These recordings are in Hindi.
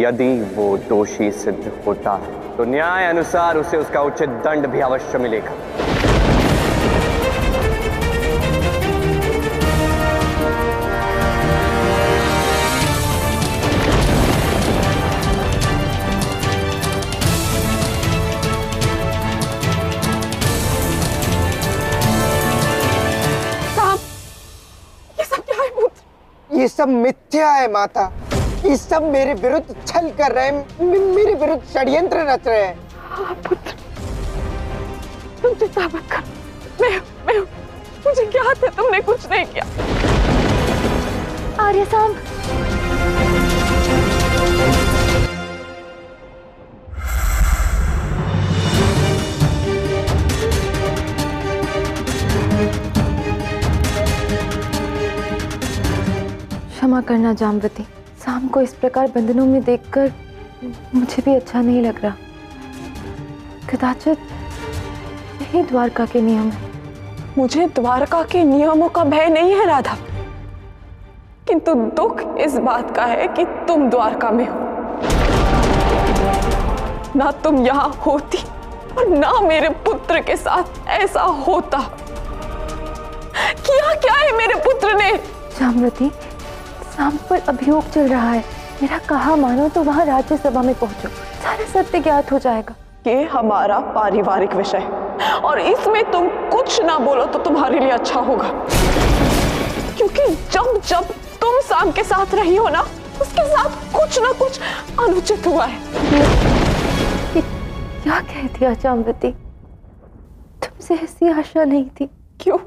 यदि वो दोषी सिद्ध होता है तो न्याय अनुसार उसे उसका उचित दंड भी अवश्य मिलेगा। ये सब मिथ्या है माता। ये सब मेरे विरुद्ध छल कर रहे हैं, मेरे विरुद्ध षड्यंत्र रच रहे हैं। हाँ पुत्र, तुम चिंता मत कर। मैं मुझे ज्ञात है तुमने कुछ नहीं किया। आर्य सांब, क्षमा करना जाम्बवती, सांब को इस प्रकार बंधनों में देखकर मुझे भी अच्छा नहीं लग रहा। कदाचित यही द्वारका के नियम है। मुझे द्वारका के नियमों का भय नहीं है राधा, किंतु दुख इस बात का है कि तुम द्वारका में हो। ना तुम यहाँ होती और ना मेरे पुत्र के साथ ऐसा होता। किया क्या है मेरे पुत्र ने? जाम्बवती, सांब पर अभियोग चल रहा है। मेरा कहा मानो तो वहां राज्यसभा में पहुंचो, सारा सत्य ज्ञात हो जाएगा। ये हमारा पारिवारिक विषय है और इसमें तुम कुछ ना बोलो तो तुम्हारे लिए अच्छा होगा, क्योंकि जब जब तुम सांब के साथ रही हो ना, उसके साथ कुछ ना कुछ अनुचित हुआ है। क्या कह दिया जाम्बवती? तुमसे ऐसी आशा नहीं थी। क्यों?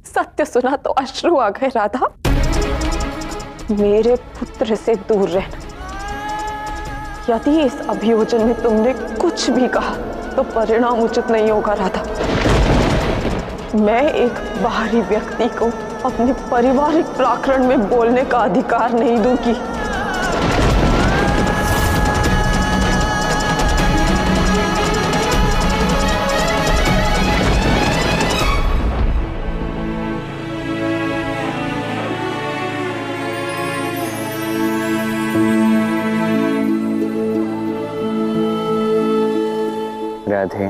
सत्य सुना तो अश्रु आ गए राधा। मेरे पुत्र से दूर रहना। यदि इस अभियोजन में तुमने कुछ भी कहा तो परिणाम उचित नहीं होगा राधा। मैं एक बाहरी व्यक्ति को अपने पारिवारिक प्रकरण में बोलने का अधिकार नहीं दूंगी। राधे,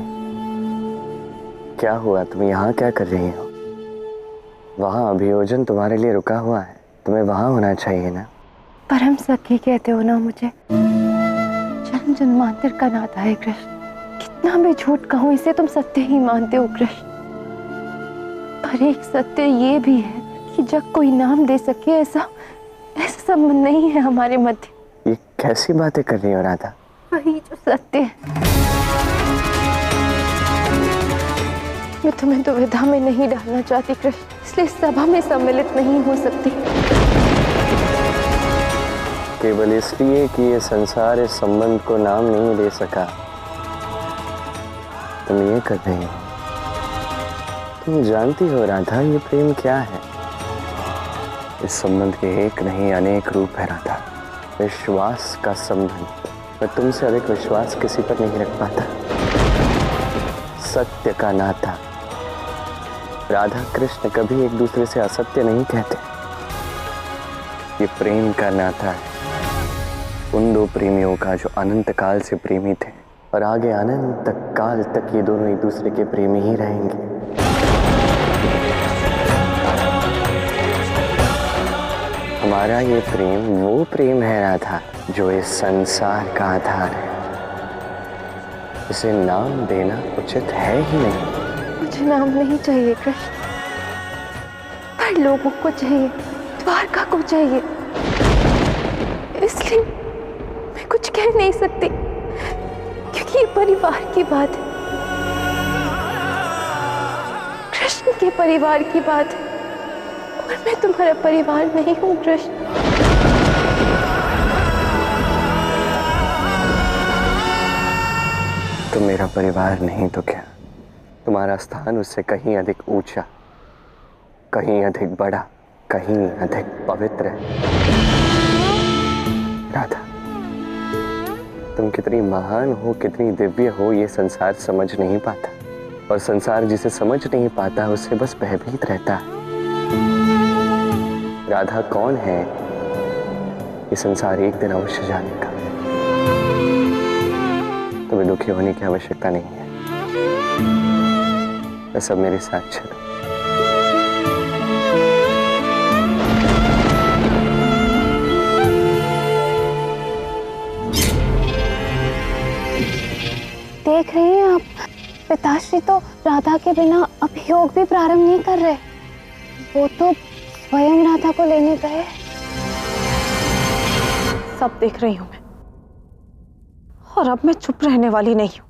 क्या हुआ? तुम यहाँ क्या कर रही हो? वहाँ अभियोजन तुम्हारे लिए रुका हुआ है, तुम्हें वहाँ होना चाहिए ना। परम सखी कहते हो ना मुझे। जन्म जन्मांतर का नाता है कृष्ण। कितना भी झूठ कहूँ इसे तुम सत्य ही मानते हो कृष्ण। पर एक सत्य ये भी है कि जब कोई नाम दे सके ऐसा संबंध नहीं है हमारे मध्य। ये कैसी बातें कर रही हो राधा? वही जो सत्य है। मैं तुम्हें दुविधा में नहीं डालना चाहती कृष्ण, इसलिए सभा में सम्मिलित नहीं हो सकती। केवल इसलिए कि ये संसार इस संबंध को नाम नहीं दे सका, तुम ये कर रही हो। तुम जानती हो राधा, ये प्रेम क्या है? इस संबंध के एक नहीं अनेक रूप है राधा। विश्वास का संबंध। मैं तुमसे अधिक विश्वास किसी पर नहीं रख पाता। सत्य का नाता। राधा कृष्ण कभी एक दूसरे से असत्य नहीं कहते। ये प्रेम का नाता है उन दो प्रेमियों का जो अनंत काल से प्रेमी थे और आगे अनंत काल तक ये दोनों एक दूसरे के प्रेमी ही रहेंगे। हमारा ये प्रेम वो प्रेम है राधा जो इस संसार का आधार है। इसे नाम देना उचित है ही नहीं। मुझे नाम नहीं चाहिए कृष्ण, पर लोगों को चाहिए, द्वारका को चाहिए। इसलिए मैं कुछ कह नहीं सकती, क्योंकि ये परिवार की बात है, कृष्ण के परिवार की बात है, और मैं तुम्हारा परिवार नहीं हूँ कृष्ण। तुम मेरा परिवार नहीं तो क्या? तुम्हारा स्थान उससे कहीं अधिक ऊंचा, कहीं अधिक बड़ा, कहीं अधिक पवित्र है। राधा, तुम कितनी महान हो, कितनी दिव्य हो, ये संसार समझ नहीं पाता, और संसार जिसे समझ नहीं पाता उससे बस भयभीत रहता है। राधा कौन है ये संसार एक दिन अवश्य जानेगा। तुम्हें दुखी होने की आवश्यकता नहीं है, बस अब मेरे साथ चलो। देख रही हैं आप, पिताश्री तो राधा के बिना अभियोग भी प्रारंभ नहीं कर रहे। वो तो स्वयं राधा को लेने गए। सब देख रही हूं मैं, और अब मैं चुप रहने वाली नहीं हूं।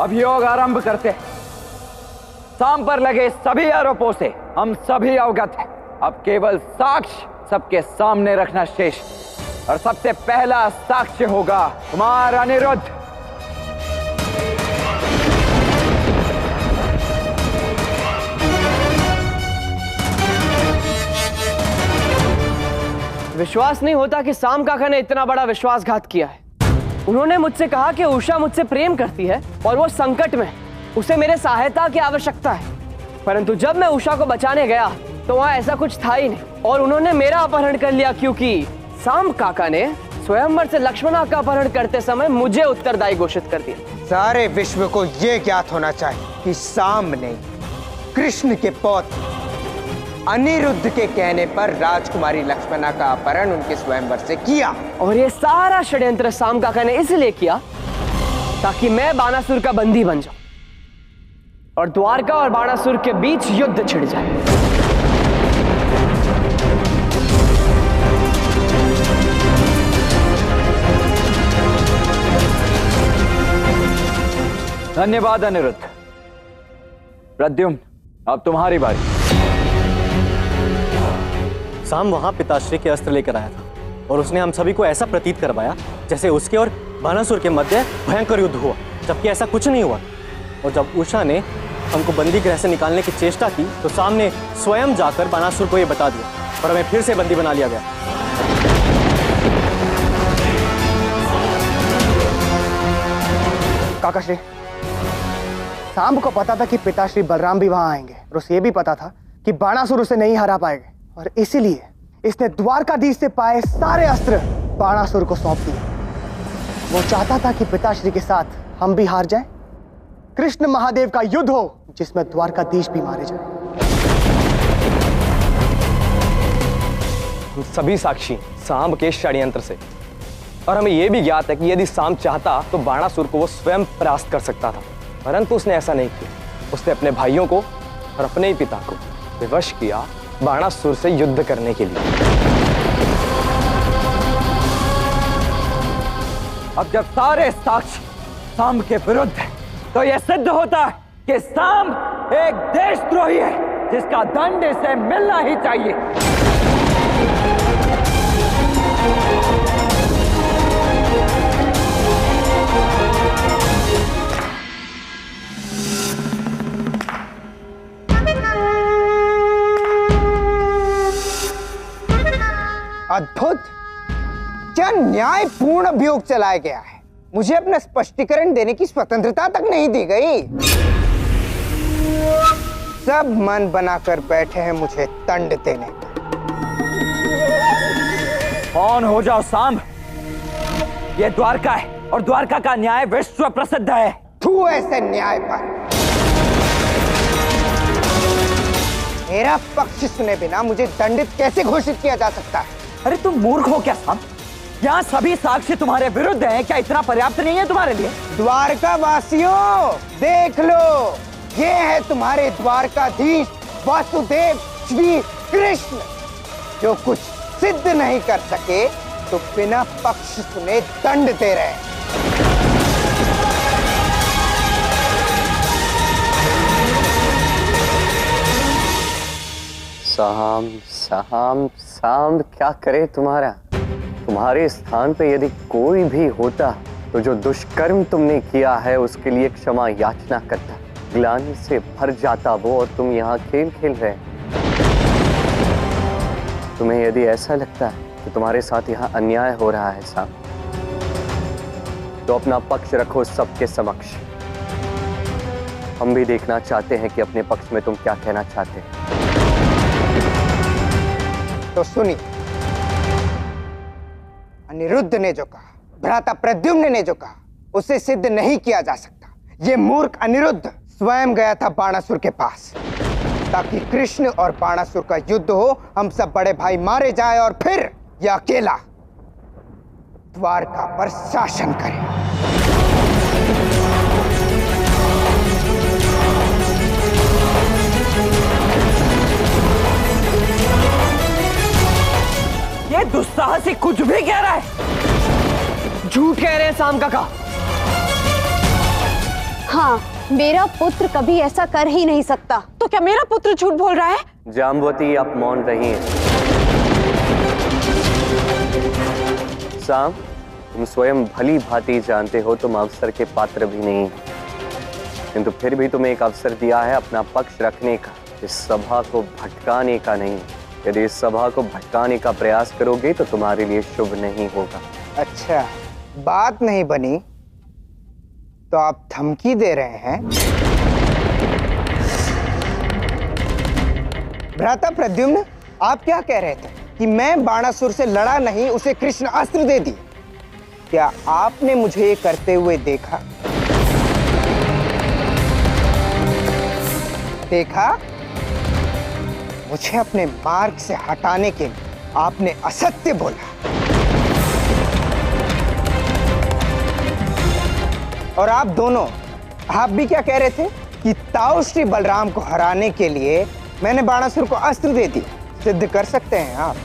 अभियोग आरंभ करते हैं। साम पर लगे सभी आरोपों से हम सभी अवगत हैं। अब केवल साक्ष्य सबके सामने रखना शेष, और सबसे पहला साक्ष्य होगा कुमार अनिरुद्ध। विश्वास नहीं होता कि साम काका ने इतना बड़ा विश्वासघात किया है। उन्होंने मुझसे कहा कि उषा मुझसे प्रेम करती है और वो संकट में, उसे मेरे सहायता की आवश्यकता है। परंतु जब मैं उषा को बचाने गया तो वहाँ ऐसा कुछ था ही नहीं, और उन्होंने मेरा अपहरण कर लिया, क्योंकि साम काका ने स्वयंवर से लक्ष्मणा का अपहरण करते समय मुझे उत्तरदायी घोषित कर दिया। सारे विश्व को यह ज्ञात होना चाहिए कि साम ने कृष्ण के पौत्र अनिरुद्ध के कहने पर राजकुमारी लक्ष्मणा का अपहरण उनके स्वयंवर से किया। और ये सारा षड्यंत्र साम काका ने इसलिए किया ताकि मैं बाणासुर का बंदी बन जाऊं और द्वारका और बाणासुर के बीच युद्ध छिड़ जाए। धन्यवाद अनिरुद्ध। प्रद्युम्न, अब तुम्हारी बारी। साम वहां पिताश्री के अस्त्र लेकर आया था और उसने हम सभी को ऐसा प्रतीत करवाया जैसे उसके और बाणासुर के मध्य भयंकर युद्ध हुआ, जबकि ऐसा कुछ नहीं हुआ। और जब उषा ने हमको बंदी गृह से निकालने की चेष्टा की तो साम ने स्वयं जाकर बाणासुर को यह बता दिया और हमें फिर से बंदी बना लिया गया। काकाश्री, साम को पता था कि पिताश्री बलराम भी वहां आएंगे, और उसे यह भी पता था कि बाणासुर उसे नहीं हरा पाएंगे, और इसीलिए इसने द्वारकाधीश से पाए सारे अस्त्र बाणासुर को सौंप दिए। वो चाहता था कि पिताश्री के साथ हम भी हार जाएं, कृष्ण महादेव का युद्ध हो जिसमें द्वारकाधीश भी मारे जाए। हम सभी साक्षी साम के षड्यंत्र से, और हमें यह भी ज्ञात है कि यदि साम चाहता तो बाणासुर को वो स्वयं परास्त कर सकता था, परंतु उसने ऐसा नहीं किया। उसने अपने भाइयों को और अपने ही पिता को विवश किया बाणासुर से युद्ध करने के लिए। अब जब सारे साक्ष्य साम के विरुद्ध हैं, तो यह सिद्ध होता है कि साम एक देशद्रोही है जिसका दंड इसे मिलना ही चाहिए। अद्भुत, क्या न्यायपूर्ण अभियोग चलाया गया है। मुझे अपना स्पष्टीकरण देने की स्वतंत्रता तक नहीं दी गई। सब मन बनाकर बैठे हैं मुझे दंड देने। कौन हो जाओ साम, यह द्वारका है और द्वारका का न्याय विश्व प्रसिद्ध है। तू ऐसे न्याय पर मेरा पक्ष सुने बिना मुझे दंडित कैसे घोषित किया जा सकता है? अरे तुम मूर्ख हो क्या साम? यहाँ सभी साक्ष्य तुम्हारे विरुद्ध हैं, क्या इतना पर्याप्त नहीं है तुम्हारे लिए? द्वारका वासियों, देख लो, ये है तुम्हारे द्वारकाधीश वासुदेव श्री कृष्ण, जो कुछ सिद्ध नहीं कर सके तो बिना पक्ष सुने दंड दे रहे हैं। साम साम साम क्या करे तुम्हारा? तुम्हारे स्थान पे यदि कोई भी होता तो जो दुष्कर्म तुमने किया है उसके लिए क्षमा याचना करता, ग्लानि से भर जाता वो, और तुम यहाँ खेल खेल रहे। तुम्हें यदि ऐसा लगता है कि तुम्हारे साथ यहाँ अन्याय हो रहा है साम, तो अपना पक्ष रखो सबके समक्ष। हम भी देखना चाहते हैं कि अपने पक्ष में तुम क्या कहना चाहते हैं। तो सुनिए, अनिरुद्ध ने जो कहा, भ्राता प्रद्युम्न ने जो कहा, उसे सिद्ध नहीं किया जा सकता। ये मूर्ख अनिरुद्ध स्वयं गया था बाणासुर के पास ताकि कृष्ण और बाणासुर का युद्ध हो, हम सब बड़े भाई मारे जाए और फिर यह अकेला द्वारका पर शासन करे। ये दुस्साहसी कुछ भी कह रहा है। झूठ कह रहे हैं साम काका। हाँ, मेरा पुत्र कभी ऐसा कर ही नहीं सकता। तो क्या मेरा पुत्र झूठ बोल रहा है? जाम्बवती, आप मौन रही हैं। साम, तुम स्वयं भली भांति जानते हो तुम अवसर के पात्र भी नहीं, किंतु फिर भी तुम्हें एक अवसर दिया है अपना पक्ष रखने का, इस सभा को भटकाने का नहीं। यदि इस सभा को भटकाने का प्रयास करोगे तो तुम्हारे लिए शुभ नहीं होगा। अच्छा, बात नहीं बनी तो आप धमकी दे रहे हैं? भ्राता प्रद्युम्न, आप क्या कह रहे थे कि मैं बाणासुर से लड़ा नहीं, उसे कृष्ण अस्त्र दे दिए? क्या आपने मुझे ये करते हुए देखा? मुझे अपने मार्ग से हटाने के लिए आपने असत्य बोला, और आप दोनों, आप भी क्या कह रहे थे कि ताऊ श्री बलराम को हराने के लिए मैंने बाणासुर को अस्त्र दे दी। सिद्ध कर सकते हैं आप?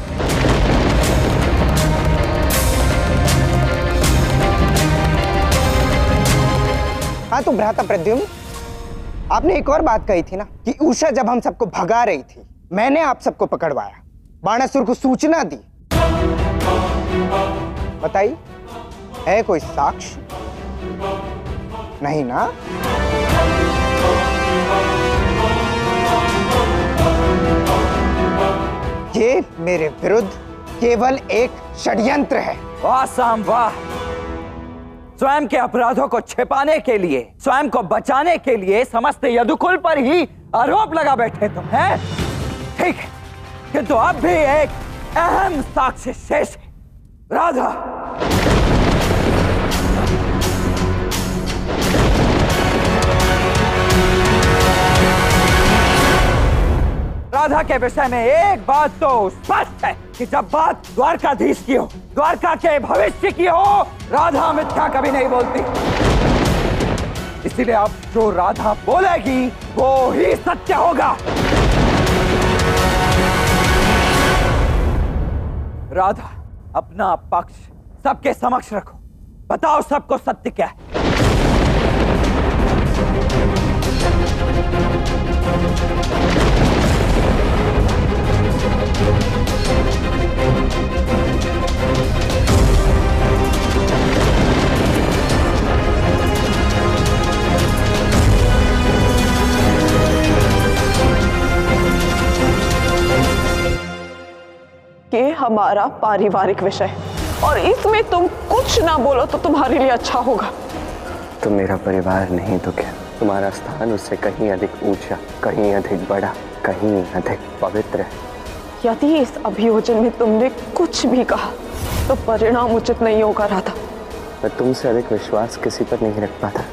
हाँ, तो भ्राता प्रद्युम्न, आपने एक और बात कही थी ना कि उषा जब हम सबको भगा रही थी, मैंने आप सबको पकड़वाया, बाणासुर को सूचना दी। बताइए, है कोई साक्ष्य? नहीं ना? ये मेरे विरुद्ध केवल एक षड्यंत्र है। वाह साम वाह! स्वयं के अपराधों को छिपाने के लिए, स्वयं को बचाने के लिए समस्त यदुकुल पर ही आरोप लगा बैठे तुम, हैं? ठीक है, किंतु अब भी एक अहम साक्ष्य शेष है। राधा, राधा के विषय में एक बात तो स्पष्ट है कि जब बात द्वारकाधीश की हो, द्वारका के भविष्य की हो, राधा मिथ्या कभी नहीं बोलती। इसीलिए अब जो राधा बोलेगी वो ही सत्य होगा। राधा, अपना पक्ष सबके समक्ष रखो, बताओ सबको सत्य क्या है। ये हमारा पारिवारिक विषय, और इसमें तुम कुछ ना बोलो तो तुम्हारे लिए अच्छा होगा। तुम मेरा परिवार नहीं तो क्या? तुम्हारा स्थान उससे कहीं अधिक ऊंचा, कहीं अधिक बड़ा, कहीं अधिक पवित्र है। यदि इस अभियोजन में तुमने कुछ भी कहा तो परिणाम उचित नहीं होगा राधा। मैं तुमसे अधिक विश्वास किसी पर नहीं रख पाता।